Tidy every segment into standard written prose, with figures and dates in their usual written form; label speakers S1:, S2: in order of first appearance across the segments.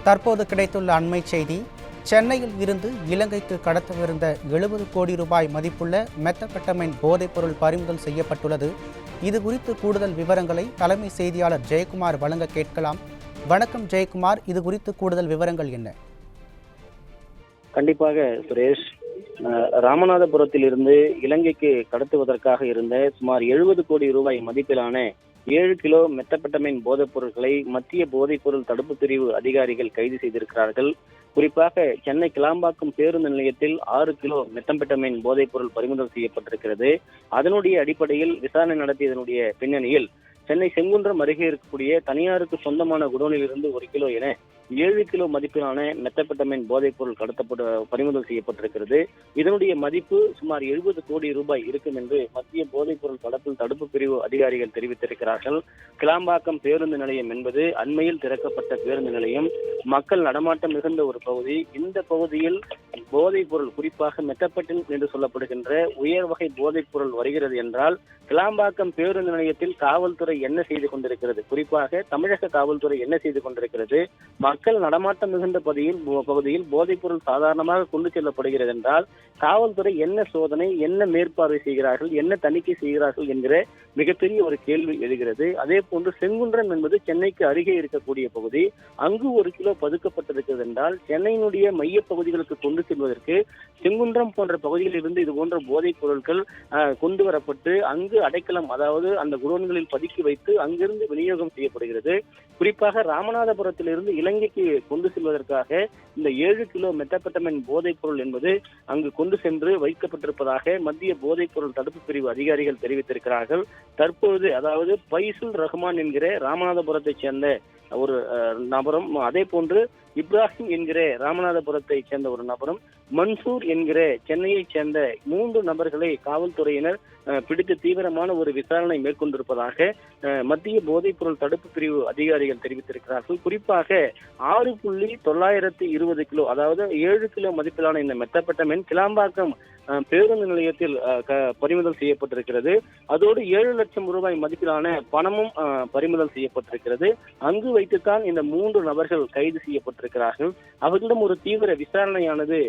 S1: தற்போது கிடைத்துள்ள அண்மை செய்தி. சென்னையில் இருந்து இலங்கைக்கு கடத்தவிருந்த 70 கோடி ரூபாய் மதிப்புள்ள மெத்தபெட்டமைன் போதைப்பொருள் பறிமுதல் செய்யப்பட்டுள்ளது. இது குறித்து கூடுதல் விவரங்களை தலைமை செய்தியாளர் ஜெயக்குமார் வழங்க கேட்கலாம். வணக்கம் ஜெயக்குமார், இது குறித்து கூடுதல் விவரங்கள் என்ன?
S2: கண்டிப்பாக சுரேஷ், ராமநாதபுரத்தில் இருந்து இலங்கைக்கு கடத்துவதற்காக இருந்த சுமார் 70 கோடி ரூபாய் மதிப்பிலான 7 கிலோ மெத்தபெட்டமைன் போதைப் பொருட்களை மத்திய போதைப்பொருள் தடுப்பு பிரிவு அதிகாரிகள் கைது செய்திருக்கிறார்கள். குறிப்பாக சென்னை கிளாம்பாக்கம் பேருந்து நிலையத்தில் 6 கிலோ மெத்தபெட்டமைன் போதைப் பொருள் பறிமுதல் செய்யப்பட்டிருக்கிறது. அதனுடைய அடிப்படையில் விசாரணை நடத்தியதனுடைய பின்னணியில் சென்னை செங்குன்றம் அருகே இருக்கக்கூடிய தனியாருக்கு சொந்தமான குடோனில் இருந்து 1 கிலோ என 7 கிலோ மதிப்பிலான மெத்தபெட்டமைன் போதைப் பொருள் பறிமுதல் செய்யப்பட்டிருக்கிறது. இதனுடைய மதிப்பு சுமார் 70 கோடி ரூபாய் இருக்கும் என்று மத்திய போதைப் பொருள் தடுப்பு பிரிவு அதிகாரிகள் தெரிவித்திருக்கிறார்கள். கிளாம்பாக்கம் பேருந்து நிலையம் என்பது அண்மையில் திறக்கப்பட்ட பேருந்து நிலையம், மக்கள் நடமாட்டம் மிகுந்த ஒரு பகுதி. இந்த பகுதியில் போதைப் பொருள், குறிப்பாக மெத்தபெட்டின் என்று சொல்லப்படுகின்ற உயர் வகை போதைப் பொருள் வருகிறது என்றால் கிளாம்பாக்கம் பேருந்து நிலையத்தில் காவல்துறை என்ன செய்து கொண்டிருக்கிறது, குறிப்பாக தமிழக காவல்துறை என்ன செய்து கொண்டிருக்கிறது? மக்கள் நடமாட்டம் மிகுந்த பகுதியில் போதைப் பொருள் சாதாரணமாக கொண்டு செல்லப்படுகிறது என்றால் காவல்துறை என்ன சோதனை, என்ன மேற்பார்வை செய்கிறார்கள், என்ன தணிக்கை செய்கிறார்கள் என்கிற மிகப்பெரிய ஒரு கேள்வி எழுகிறது. அதே போன்று செங்குன்றம் என்பது சென்னைக்கு அருகே இருக்கக்கூடிய பகுதி. அங்கு 1 கிலோ பதுக்கப்பட்டிருக்கிறது என்றால் சென்னையினுடைய மைய பகுதிகளுக்கு கொண்டு செல்வதற்கு செங்குன்றம் போன்ற பகுதியில் இருந்து இது போன்ற போதைப் பொருட்கள் கொண்டு வரப்பட்டு அங்கு அடைக்கலம், அதாவது அந்த குடோன்களில் பதுக்கி வைத்து அங்கிருந்து விநியோகம் செய்யப்படுகிறது. குறிப்பாக ராமநாதபுரத்தில் இருந்து இலங்கைக்கு கொண்டு செல்வதற்காக இந்த 7 கிலோ மெத்தபெட்டமைன் போதைப் பொருள் என்பது அங்கு கொண்டு சென்று வைக்கப்பட்டிருப்பதாக மத்திய போதைப் பொருள் தடுப்பு பிரிவு அதிகாரிகள் தெரிவித்திருக்கிறார்கள். தற்போது, அதாவது பைசுல் ரஹ்மான் என்கிற ராமநாதபுரத்தை சேர்ந்த ஒரு நபரும், அதே போன்று இப்ராஹிம் என்கிற ராமநாதபுரத்தை சேர்ந்த ஒரு நபரும், மன்சூர் என்கிற சென்னையை சேர்ந்த 3 நபர்களை காவல்துறையினர் பிடித்து தீவிரமான ஒரு விசாரணை மேற்கொண்டிருப்பதாக மத்திய போதைப் பொருள் தடுப்பு பிரிவு அதிகாரிகள் தெரிவித்திருக்கிறார்கள். குறிப்பாக 6.920 கிலோ, அதாவது 7 கிலோ மதிப்பிலான இந்த மெத்தபெட்டமைன் கிளாம்பாக்கம் பேருந்து நிலையத்தில் பறிமுதல் செய்யப்பட்டிருக்கிறது. அதோடு 7 லட்சம் ரூபாய் மதிப்பிலான பணமும் பறிமுதல் செய்யப்பட்டிருக்கிறது. அங்கு வைத்துத்தான் இந்த 3 நபர்கள் கைது செய்யப்பட்டிருக்கிறார்கள். அவர்களிடம் ஒரு தீவிர விசாரணையானது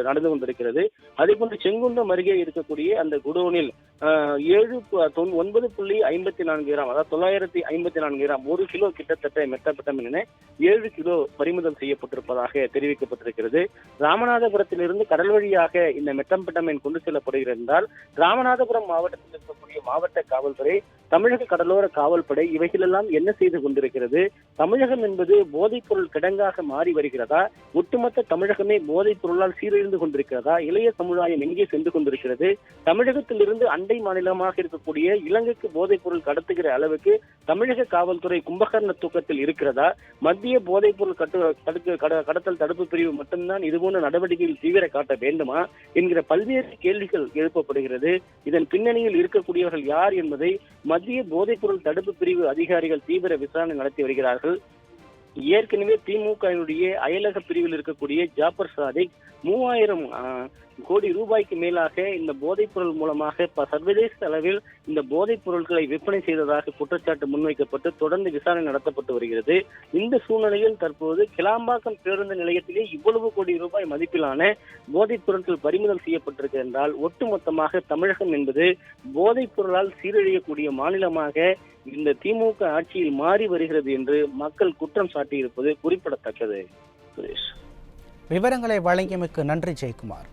S2: நடந்து கொண்டிருக்கிறது. அதே போன்று செங்குன்றம் அருகே இருக்கக்கூடிய அந்த குடோனில் 9.54 கிராம், அதாவது 954 கிராம், 1 கிலோ கிட்டத்தட்ட மெத்தபெட்டமைன் என 7 கிலோ பறிமுதல் செய்யப்பட்டிருப்பதாக தெரிவிக்கப்பட்டிருக்கிறது. ராமநாதபுரத்திலிருந்து கடல் வழியாக இந்த மெத்தபெட்டமைன் கொண்டு செல்லப்படுகிறது என்றால் ராமநாதபுரம் மாவட்டத்தில் இருக்கக்கூடிய மாவட்ட காவல்துறை, தமிழக கடலோர காவல்படை இவைகளெல்லாம் என்ன செய்து கொண்டிருக்கிறது? தமிழகம் என்பது போதைப் பொருள் கிடங்காக மாறி வருகிறதா? ஒட்டுமொத்த தமிழகமே போதைப் பொருளால் சீரழிந்து கொண்டிருக்கிறதா? இளைய சமுதாயம் எங்கே சென்று கொண்டிருக்கிறது? தமிழகத்திலிருந்து அண்டை மாநிலமாக இருக்கக்கூடிய இலங்கைக்கு போதைப் பொருள் கடத்துகிற அளவுக்கு தமிழக காவல்துறை கும்பகர்ண தூக்கத்தில் இருக்கிறதா? மத்திய போதைப் பொருள் கடத்தல் தடுப்பு பிரிவு மட்டும்தான் இதுபோன்ற நடவடிக்கையில் தீவிர காட்ட வேண்டுமா என்கிற பல்வேறு கேள்விகள் எழுப்பப்படுகிறது. இதன் பின்னணியில் இருக்கக்கூடியவர்கள் யார் என்பதை மத்திய போதைப் பொருள் தடுப்பு பிரிவு அதிகாரிகள் தீவிர விசாரணை நடத்தி வருகிறார்கள். ஏற்கனவே திமுகவினுடைய அயலக பிரிவில் இருக்கக்கூடிய ஜாபர் சாதிக் 3000 கோடி ரூபாய்க்கு மேலாக இந்த போதைப் பொருள் மூலமாக சர்வதேச அளவில் இந்த போதைப் பொருட்களை விற்பனை செய்ததாக குற்றச்சாட்டு முன்வைக்கப்பட்டு தொடர்ந்து விசாரணை நடத்தப்பட்டு வருகிறது. இந்த சூழ்நிலையில் தற்போது கிளாம்பாக்கம் பேருந்து நிலையத்திலே இவ்வளவு கோடி ரூபாய் மதிப்பிலான போதைப் பொருட்கள் பறிமுதல் செய்யப்பட்டிருக்கு என்றால் ஒட்டுமொத்தமாக தமிழகம் என்பது போதைப் பொருளால் சீரழியக்கூடிய மாநிலமாக இந்த திமுக ஆட்சியில் மாறி வருகிறது என்று மக்கள் குற்றம் சாட்டியிருப்பது குறிப்பிடத்தக்கது. சுரேஷ்,
S1: விவரங்களை வழங்கியமைக்கு நன்றி ஜெயக்குமார்.